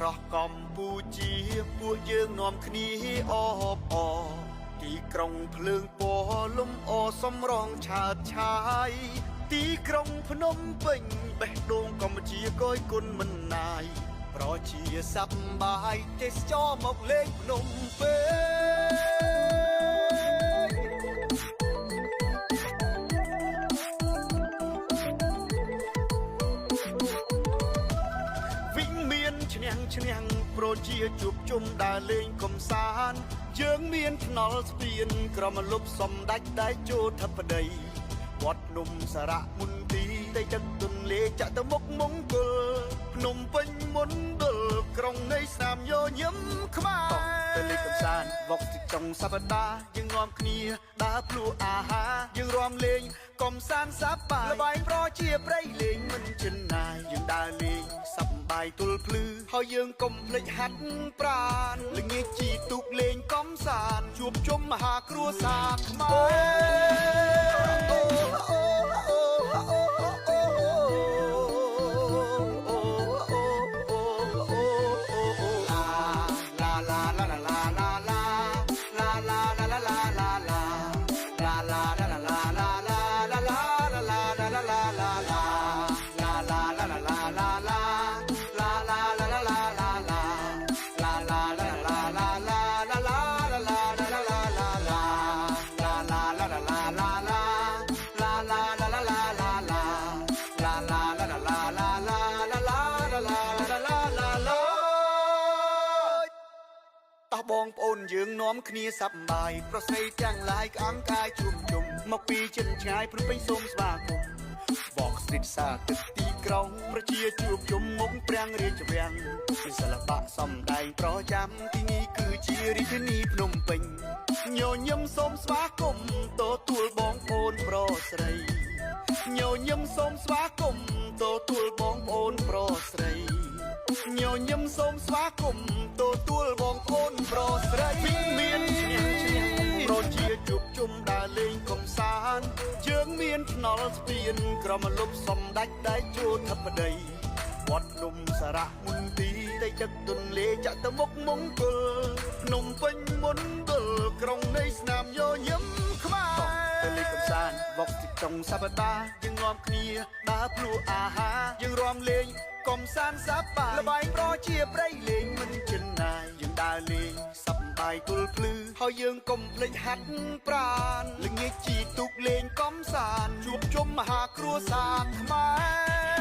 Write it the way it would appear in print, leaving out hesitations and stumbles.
រោះកម្ពុជាពួកយើងនាំគ្នាអបអទីក្រុងភ្លើងពណ៌លំអសំរងឆើតឆាយទីក្រុងភ្នំពេញបេះដូងកម្ពុជាកយគុណមិនណាយប្រជាសប្បាយទេសចរមកលេងភ្នំពេញវិញមានឈ្នះប្រជាជួបជុំដើរលេងកំសាន្តយើងមានថ្នល់ស្ពានក្រមលុបសំដាច់ដៃជោធិបតីវត្តភ្នំសារៈមន្ទីរដីទឹកទន្លេចាក់ទៅមុខមង្គលភ្នំពេញមណ្ឌលក្រុងនៃស្នាមយោញឹមខ្មែរទៅលេងកំសាន្តវត្តទីចុងសប្តាហ៍យើងនាំគ្នាដើរភ្លួអាហារយើងរាំលេងកំសាន្តសប្បាយល្បែងប្រជាប្រិយលេងមិនជិនណាយយើងដើរលេងសប្បាយទល់ភ្លឺហើយយើងកុំភ្លេចហាត់ប្រាណល្ងាចជីទូកលេងកំសាន្តជួបជុំមហាគ្រួសារបងប្អូនយើងនាំគ្នាសប្បាយប្រស្រីទាំងឡាយក្អំកាយជួមជុំមកពីចិនឆ្ងាយព្រំពេញសូមស្វាគមន៍វ៉កស្ទ្រីតសាទឹកទីក្រុងប្រជាជួបជុំមុខប្រាំងរាជវាំងមានសិល្បៈសំដែងប្រចាំទីនេះគឺជារាជធានីភ្នំពេញញញឹមសូមស្វាគមន៍ទទួលបងប្អូនប្រុសស្រីញញឹមសូមស្វាគមន៍ទទួលបងប្អូនប្រុសស្រីញញឹមសូមស្វាគមន៍ទទួលបងប្អូនប្រុសស្រីមានឈ្នះប្រជាជួបជុំដើរលេងកំសាន្តយើងមានថ្នល់ស្ពានក្រមលុបសំដាច់ដៃជោធិបតីវត្តភ្នំសារៈមន្ទីរដីទឹកទន្លេចាក់ទៅមុខមង្គលភ្នំពេញមណ្ឌលក្រុងនៃស្នាមយោញឹមខ្មែរទៅលេងកំសាន្តវត្តទីចុងសប្តាហ៍យើងនាំគ្នាដើរភ្លួអាហារយើងរាំលេងកំសាន្តសប្បាយល្បែងប្រជាប្រិយលេងមិនជិនណាយយើងដើរលេងសប្បាយទល់ភ្លឺហើយយើងកុំភ្លេចហាត់ប្រាណល្ងាចជីទូកលេងកំសាន្តជួបជុំមហាគ្រួសារខ្មែរ